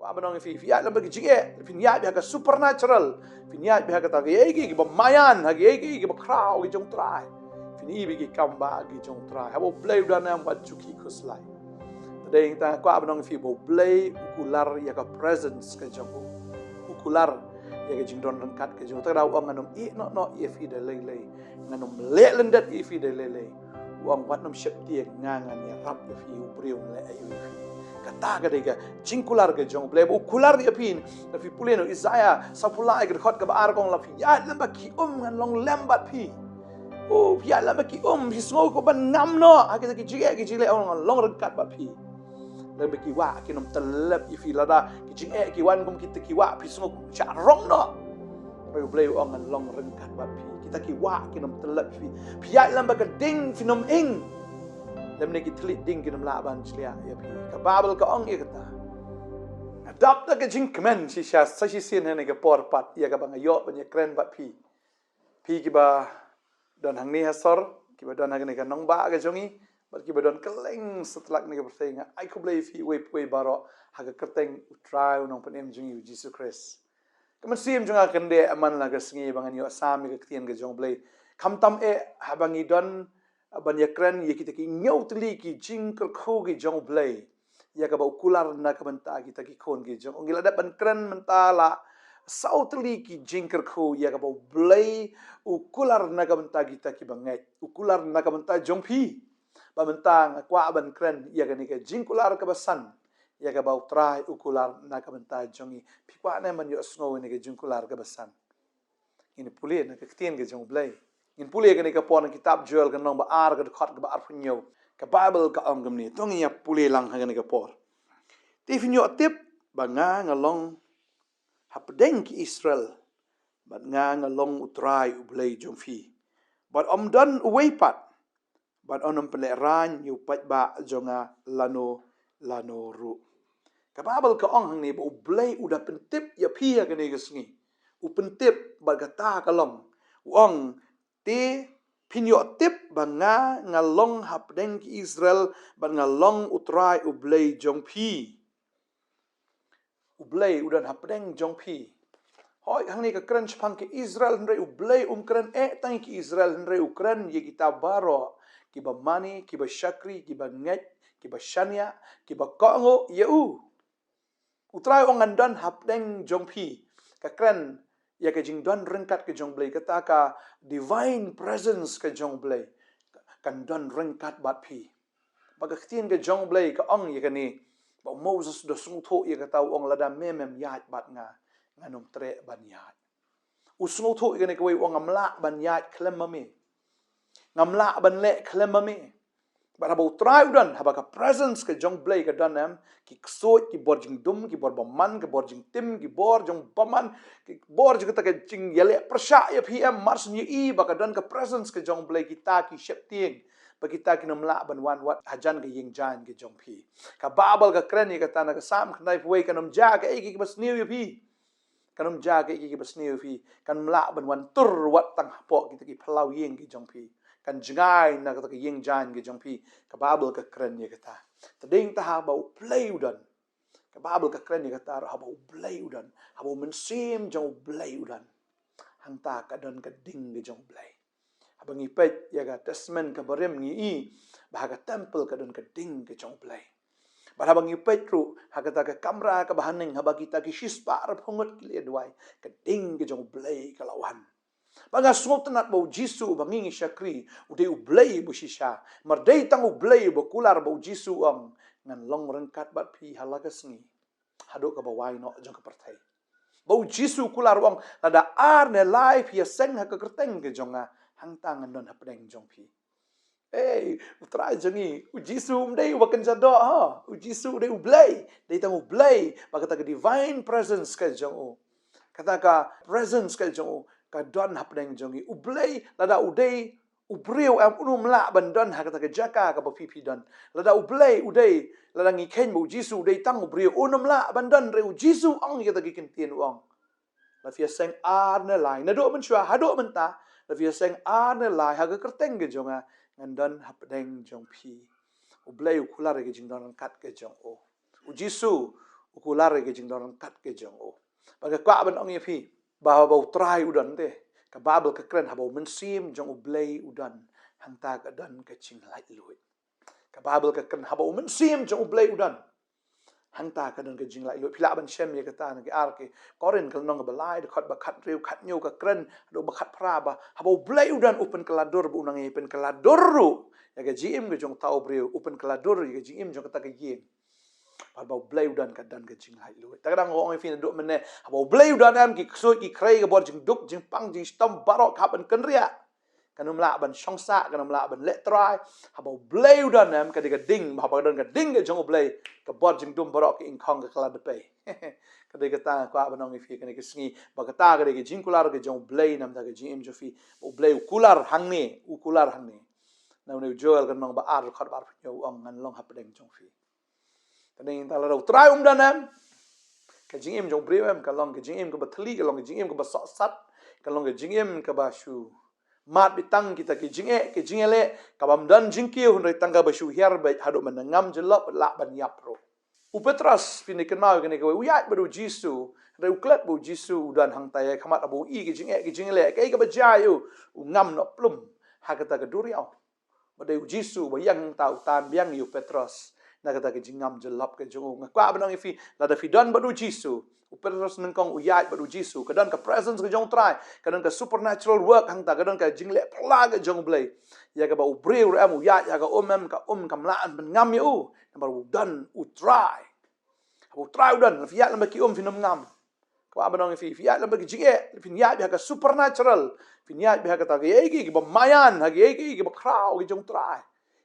Kwa banong fi fiat lam bagi jige fiat biha ka supernatural fiat biha ka ta gi ba mayan gi ba crowd gi jong trai fini bi gi kambah gi jong trai habo blay dan am wat chuki kuslai tadeng ta kwa banong fi bo blay ukular ya ka presence ka jong ukular ya ka jing don kat ka jong ta daw ang anom no fi de le nganom le lendat fi de le wang wat nom shep tie ngangan ya rap ya fi upriu le ayu kata ka dega jingkular ke jong blay ukular ya pin la fi puleno Isaiah sapulai ke khot ka bar kong la fi ya lamba ki ngan long lambat pi ya lamba ki fi smo ko ban ngam no ha ki jige on long rekat ba pi lamba ki wa ki nom telap fi lada ki jige ki wan kum kita ki wa fi smo cha rong no blay on long rekat ba pi kita ki wa ki nom telap fi ya lamba ka ding fi nom ing lam neki telit ding kinam laban chlia ya pi ka babel ka ong ikata adapt ka jing kemen si sha sa si sin ne ka por pat ya ka bang yo ban ya kren ba pi ki ba don hang ni hasor ki ba don hang ne ka nong ba ka jongi ba ki ba don keleng setelak ne ka pertenga ai ko blai fi we baro ha ka kerteng utrai nong panem jongi Jesus Christ kemen sim jonga kende aman la ka sngi bangan yo sam ka tien ka jong blai kam tam ha bangi don banyakran ye kita ki nyau teli ki jingker kho ki jong blay ya ka ba ukular na ka banta kita ki khon ki jong ngila da bankran mentala sau teli ki jingker kho ya ka ba blay ukular na ka banta kita ki bangai ukular na ka banta jong phi ba mentang kwa bankran ya ka ni ka jingkular ka basan ya ka ba utrai ukular na ka banta jongi pi kwa na man yo snow ni ka jingkular ka basan ini pulih na ka tien ka jong blay in pulih ka ni ka pon kitab Joel ka nong ba ar ka khot ka ba ar punyo ka Bible ka ong gamni tong ya pulih lang ha ni ka por ti finyo tip ba nga ngalong hapdeng ki Israel ba nga ngalong utrai ublay jong fi but don away pat but onom pele ran yu pat ba jonga lano ru ka Bible ka ong hang ni ba ublay uda pentip ya pi ka ni ka sngi u pentip ba ka ta ka long wong ti pinyo tip ba nga ngalong hapdeng ki Israel ba ngalong utrai ublay jong pi ublay udan hapdeng jong pi hoi hang ni ka kran chpang ki Israel ndre ublay kran tang ki Israel ndre ukran ye kita baro ki ba mani ki ba shakri ki ba nget ki ba shania ki ba kongo ye utrai ong andan hapdeng jong pi ka kran ya ka jing don rengkat ke jong blay kata ka divine presence ke jong blay kan don rengkat bat pi baga ktien ke jong blay ka ong ya ka ni ba Moses do sung tho ya ka tau ong lada memem yat bat nganom tre ban yat usung tho ya ka ni ka wei ong amla ban yat klemame ngamla ban le klemame ba habo try udan haba ka presence ke jong blay ka danam ki ksot ki bor jing dum ki bor baman ki bor jing tim ki bor jong baman ki bor jing ta ke jing yele persha ya pm mars ni ba ka dan ka presence ke jong blay kita ki shep ting ba kita ki namla ban wan wat hajan ke ying jan ke jong pi ka babal ka kren ni ka tana ka sam khnai pwe ka nam ja ka ki bas new ya pi kanam ja ka ki bas new pi kan mla ban wan tur wat tang po kita ki phalau ying ki jong pi kan jengai na kata yeng jan ke jong pi ka babel ka kren ye kata tading ta ha ba play udan ka babel ka kren ye kata ha ba play udan ha ba mensim jong play udan hang ta ka don ka ding ke jong play ha ba ngi pet ya ga testament ka barem ngi i ba ka temple ka don ka ding ke jong play ba ha ba ngi pet ru ha kata ka kamera ka bahaning ha ba kita ki shispa ra phongot ki le dwai ka ding ke jong play ka lawan Banga smotenat bau Jisu bangingi syakri ude ublay bu shisha mardai tang ublay bu kular bau Jisu ngan long rengkat bat pi halaga sengi hado ka bawai no jong ka pertai bau Jisu kular wang lada ar ne life ya seng ha ka kerteng ke jonga hang tangan don hapdeng jong pi utrai jongi u Jisu mdei wakan jado ha u Jisu de ublay dei tang ublay bakata ka divine presence ka jong kata ka presence ka jong ka don hapdeng jongi ublay lada udai ubriu am unumla bandon ha kata ka jaka ka pipi don lada ublay udai lada ngi ken bu Jisu udai tang ubriu unumla bandon re Jisu ong kata ki kentien wong la fia seng ar na lai na do men chua ha do men ta la fia seng ar na lai ha ka kerteng ke jonga ngandon hapdeng jong pi ublay ukular ke jing don kat ke jong u Jisu ukular ke jing don kat ke jong o ba kwa ban ong ye phi ba ba try udan te ka babel ka kren ha ba men sim jong ublei udan hang ta ka dan ka ching lai lui ka babel ka kren ha ba men sim jong ublei udan hang ta ka dan ka jing lai lui phila ban shem ye ka ta na ke ar ke korin kal nong ba lai de khat ba khat riu khat nyu ka kren do ba khat pra ba ha ba ublei udan open kaladur bu nang ye pen kaladur ru ya ka jim ke jong tau briu open kaladur ya ka jim jong ka ta ka yin ba blay udan ka dan ka jing lai lui ta kadang ong fin do mene ba blay udan am ki so ki krei ka bor jing duk jing pang jing stom barok ka ban kan ria kanum la ban shong sa kanum la ban let try ba blay udan am ka de ka ding ba dan ka ding ka jong blay ka bor jing dum barok ki in khong ka kala de pe ka de ka ta kwa ban ong fi ka ne ka sngi ba ka ta ka de ka jing kular ka jong blay nam da ka jing im jo fi blay kular hang ne ukular hang ne na ne joel kan nong ba ar khat bar yo ong ngan long hap deng jong fi Kadang ta la try danam ka jingim jong brewem ka long ka jingim ka bathli ka long ka jingim ka basat sat ka long ka jingim ka bashu mat bitang kita ki jingele ka bam dan jingki hun rai tangga bashu hiar bai hadu man ngam jelop la ban yap ro upetras pinikan mau ka ne ka uyat baru jisu rai uklat bu jisu dan hang tay khamat abu i ki jingele ka ka bajayu ngam no plum ha ka ta ka duriau badai jisu bayang tau tan biang yu petros na kata ke jingam jelap ke jong ngakwa banang ifi la da fidan badu jisu uperos nengkong uyat badu jisu kadan ka presence ke jong try kadan ka supernatural work hang ta kadan ka jingle pla ke jong blay ya ka ba ubreu am uyat ya ka mem ka kamlaan ben ngam yu baru dan utry udan fiat lam ki finam ngam kwa banang ifi fiat lam ki jinge fiat ya ka supernatural fiat ya ka ta ke egi ba mayan ha ke egi ba krau ke jong try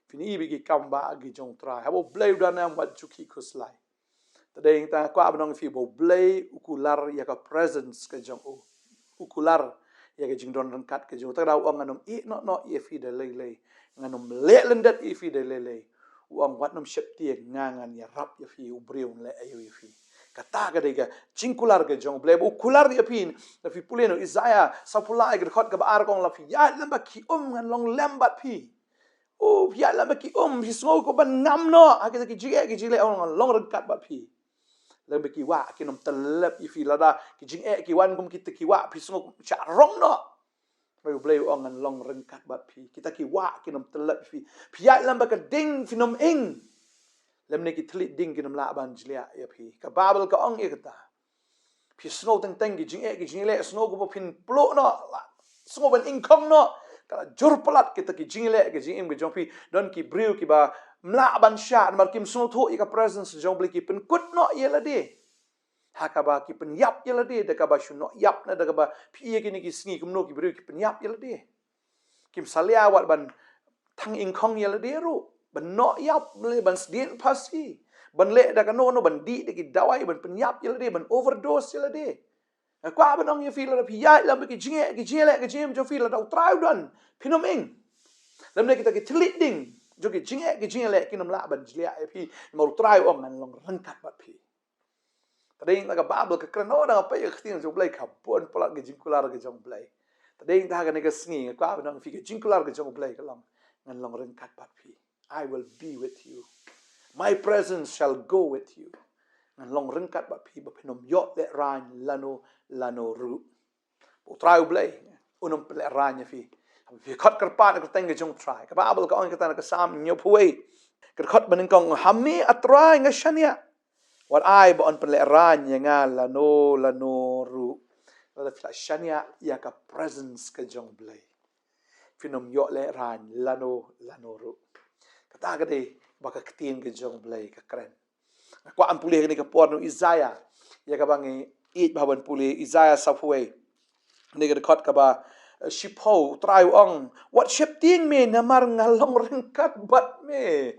Fini bigi kambah gi jong try. Habo blay udan am wat juki kuslai. Tadeng ta kwa abnong fi bo blay ukular ya ka presence ke jong u. Ukular ya ke jing don rangkat ke jong. Tadaw ang anom no ye fi de lele. Nganom le lendat ye fi de lele. Uang wat nom syepti ngangan ya rap ya fi ubriun le ayo ya fi. Kata ka dega jingkular ke jong blay ukular ya pin. La fi puleno Isaiah sapulai ke khot ka baar kong la fi ya lamba ki ngan long lembat fi. Oh, ya la baki hisngo ko ban ngam no ha ki jige on long rengkat bat pi la baki wa ki nom telep ifi lada ki jige ki wan kum kita ki wa hisngo cha rong no bayu blay on long rengkat bat pi kita ki wa ki nom telep ifi ya la baka ding finom ing lem ne ki tlit ding ki nom la ban jlia ya pi ka babel ka ong e kata hisngo teng ki jige le snow ko pin plo no sngo ban ing kong no kala jor pelat kita ki jingle ke jingim ke jongpi don ki briu ki ba mla ban sha mar kim sno tho ika presence jong bli ki pen kut no yela de hakaba ki pen yap yela de ka ba shu no yap na da ba phi ki ni ki sngi kum no ki briu ki pen yap yela de kim salia wat ban thang ing khong yela de ru ban no yap le ban sdien pasi ban le da ka no ban di de ki dawai ban pen yap yela de ban overdose yela de kwa banong ye feel la pia la ki jinge le ki jim jo feel la try dan pinom ing lam ne kita ki tleading jo ki jinge le ki nom la ban jlia e pi mo try ong nan long rangkat bat pi tading la ka babel ka krano da pa ye khtin jo blai ka bon polat ki jingkular ki jong blai tading ta ga ne ka sngi kwa banong fi ki jingkular ki jong blai ka long ngan long rangkat bat pi I will be with you my presence shall go with you ngan long rengkat ba pi ba pinom yot le ran lano ru po try blay unom ple ran fi khot karpan ka teng jong try ka babel ka on ka tan ka sam nyo puai ka khot banin kong hamni atrai nga shania what I ba on ple ran nga lano ru la fla shania ya ka presence ka jong blay finom yot le ran lano ru kata ka de ba ka tin ka jong blay ka kren kwa an pulih ni ka por no Isaiah ya ka bangi it baban pulih Isaiah sapwe ni ka khot ka ba shipo try ong what ship ting me namar ngalong rengkat bat me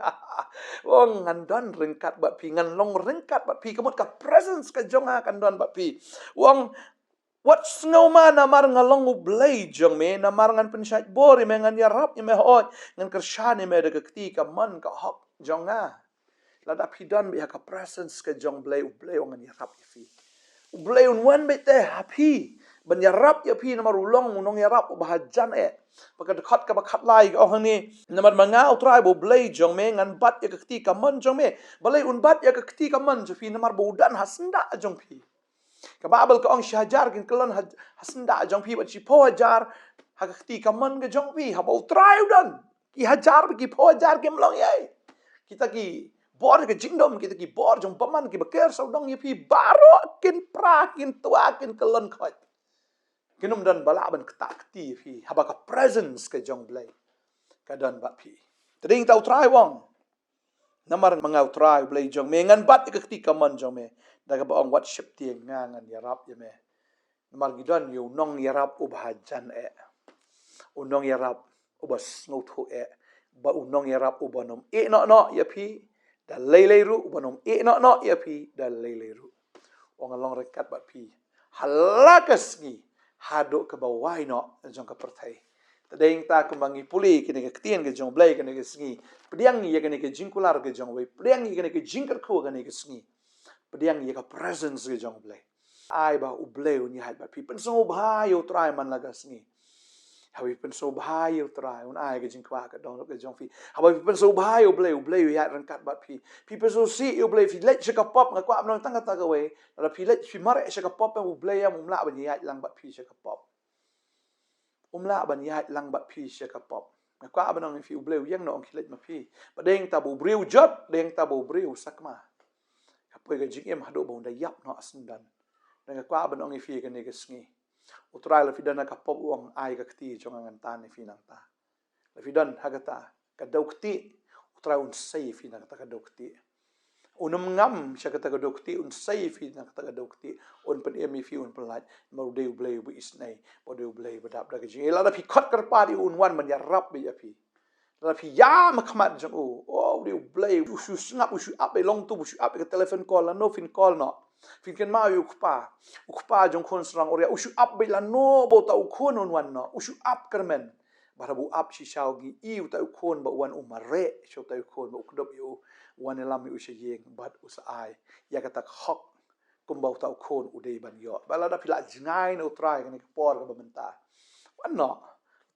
ong ngandon rengkat bat pi ngalong rengkat bat pi kamot ka presence ka jonga kandon bat pi wong what snowman namar ngalong ublay jong me namar ngan pensat bori me ngan yarap me hoy ngan kershani me de kti ka man ka hok jonga lada pidan bi ka presence ka jong blay ublay ngan yarap ifi ublay unwan bete happy Banyarap ya pi namar ulong unong yarap bahajan Baka dekat ka bakat lai ka oh ni namar mangau trai bo blay jong me ngan bat ya keti kaman jong me balai un bat ya keti kaman pi namar bodan hasenda jong pi ka babel ka ong syajar kin kelon hasenda jong pi bat si po hajar ha keti kaman ke jong pi ha bo trai udan ki hajar ki po hajar ke mlong yai kita ki bor ke jingdom kita ki bor jong paman ki beker saudang ya pi baro kin pra kin tua kin kelon khot Kinum dan balaban ketak keti pi habaka presence ke jong blay kadan bat pi tading tau try wong namar mangau try blay jong me ngan bat ke keti kaman jong me daga ba ong wat ship tieng ngangan yarap ya me namar gidan yu nong yarap ubhajan unong yarap ubas ngotho ba unong yarap ubanom no ya pi da lei ru ubanom no ya pi da lei ru ong along rekat bat pi halakas ngi hadok ke bawai no jong ka pertai tadeng ta kumbangi puli kini ke ketien ke jong blai kini ke sngi pediang ye kini ke jingkular ke jong wei pediang ye kini ke jingker ko kini ke sngi pediang ye ka presence ke jong blai ai ba u blai ni hat ba pi pen so ba yo try man laga sngi hawi pen so ba yo try un ai ke jingkwa ka dong ke jong fi hawi pen so ba yo blai ya rangkat ba pi pen so si yo blai fi let cheka pop ngakwa amnong tang ta ka wei la pi let fi mare cheka pop u blai ya mumla ba ni ya lang ba pi cheka pop umla ban yat lang bat pi shaka pop na kwa ban ang fi ubleu yang no ang kilet ma pi ba deng tabu briu jot deng tabu briu sakma kapoi ga jingim hado bon da yap no asendan na kwa ban ang fi ga ne ga sngi utrai la fidana ka pop wong ai ga kti jong ang tan ni fi nang ta la fidan hagata ka daukti utrai un sai fi nang ta ka daukti unum ngam siya kata kadokti un say fi na kata kadokti un pen emi fi un pelat mau deu blay bu isnai mau deu blay badap da kajing ela da fi khot karpadi un wan man yarap bi api da fi ya makmat jang oh deu blay usu ngap usu ap long tu usu ap ke telefon call la no fin call no fin ken ma yu ukpa jong kon serang oria usu ap be la no bo ta ukon un wan no usu ap kermen barabu ap si shau gi i ta ukon ba wan umare so ta ukon ba ukdop yu wan elam yu se yeng bat usai ya kata khok kumbau tau kon udei ban yo balada pila jingai no try kan por ka bamenta wan no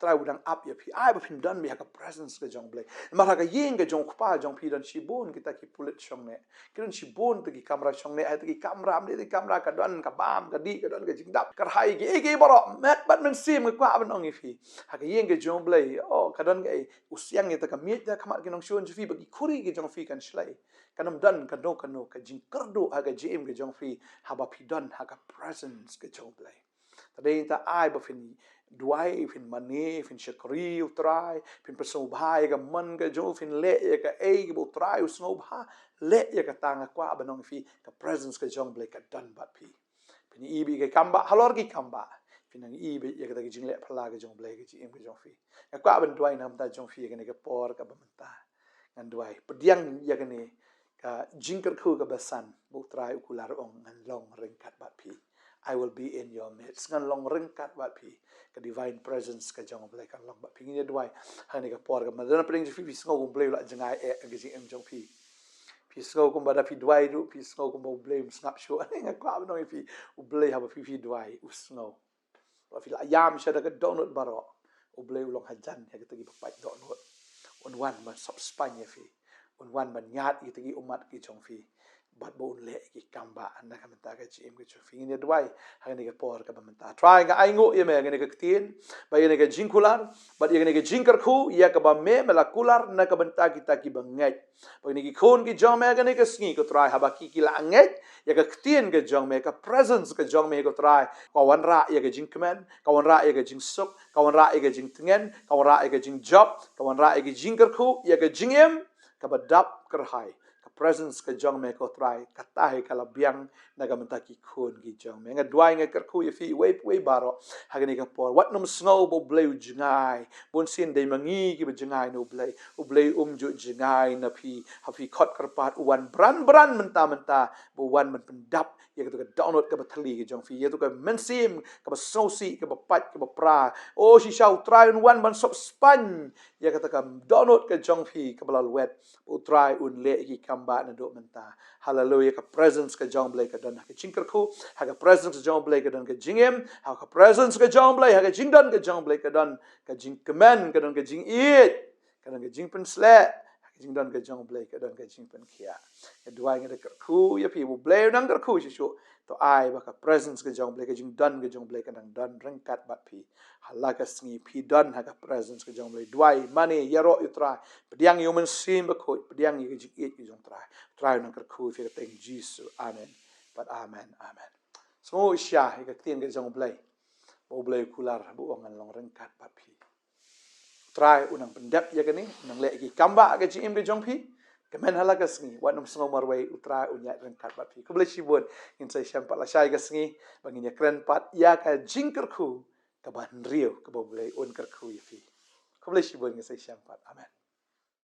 try udang up ya pi ai ba pin dan mi ha ka presence ka jong blai ma ha ka yeng ka jong pa jong pi dan shibun kita ki pulit shong ne kiran shibun te ki kamera shong ne ai te ki kamera am te kamera ka dan ka bam ka di ka dan ka jingdap kar hai ki ege baro mat bat men sim ka ban ong fi ha ka yeng ka jong blai oh ka dan ka usyang ya ta ka miet ta kamat ki nong shon fi ba ki khuri ki jong fi kan shlai kanam dan ka no ka jing kerdo ha ka jim ka jong fi ha ba pi dan ha ka presence ka jong blai tadei ta ai ba fin duai fin mane fin shakri utrai fin perso bhai ga man ga jo fin le ya ka e ga utrai usno bha le ya ka tanga kwa banong fi ka presence ka jong blai ka dan bat pi fin ibi ga kambah halor gi kambah fin ang ibi ya ka jing le phala ga jong blai ga ji em ga jong fi ka kwa ban duai nam ta jong fi ga ne ga por ka bamenta ngan duai pediang ya ka ne ka jingker khu ka basan utrai ukular ong ngan long ringkat bat pi I will be in your midst. Ngan long ringkat bat pi ka divine presence ka jong blai kan long bat pi ni duai hani ka por ka madana pring fi sngo kum blai la jangai ga ji em jong pi sngo kum bada fi duai du pi sngo kum bo blai snap show ani nga kwa no fi u blai ha fi duai u sngo wa fi la yam sha da ka donut baro u blai long hajan ya ka tagi papai donut on wan man sop spanya fi on wan man nyat i tagi umat ki jong fi bat bo le ki kamba anda ka menta ka chim ka chufi ni dwai ha ni ka por ka menta try ga ai ngo ye me ga ni ka tin ba ye ni ka jingkular ba ye ni ka jingkar khu ya ka ba me mela kular na ka benta kita ki bangai ba ni ki khon ki jong me ga ni ka sngi ko try ha ba ki la ngai ya ka tin ka jong me ka presence ka jong me ko try ka wan ra ya ka jingkmen ka wan ra ya ka jingsuk ka wan ra ya ka jingtngen ka wan ra ya ka jingjop ka wan ra ya ka jingkar khu ya ka jingim ka ba dap kerhai presence ka jong me ko try katai kala biang naga mentaki khon gi jong me nga duai nga ker khu ye fi we baro hagani ka por wat num snow bo bleu jingai bon sin dei mangi ki be jingai no blei u blei ju jingai na fi ha fi khot karpat wan bran menta bo wan man pendap ya tu ka download ka bathali ke jong fi ya tu ka mensim ka ba sosi ka ba pat ka ba pra oh si shau try on one ban sop span ya kata ka download ka jong fi ka balal wet u try un le ki kamba na do menta hallelujah ka presence ka jong blai ka dan ka chingkar khu ha ka presence ka jong blai ka dan ka jingim ha ka presence ka jong blai ha ka jingdan ka jong blai ka dan ka jing kemen ka dan ka jing it ka dan ka jing pen sle jing dan ka jong blai ka dan ka jing pen kia ka duai ngada ka khu ya pi bu blai nang ka khu shu to ai ba ka presence ka jong blai ka jing dan ka jong blai ka dan rengkat bat pi halaka sngi pi dan ha ka presence ka jong blai duai mani yaro utra pediang human sim ba khu pediang yi ka jing it ki jong try nang ka khu fi ka teng Jesus amen but amen so sha ka tien ka jong blai bo blai kular bu ngan long rengkat bat pi try unang pendap ya gani unang le ki kamba ga jim ke jong pi kemen hala ka sngi wat nam sngo marwai utra unya rengkat bat pi ko boleh sibun in sai syampat la syai ka sngi bangin ya kren pat ya ka jingker khu ka ban rio ka boleh un ker khu ya fi ko boleh sibun ngai sai syampat amen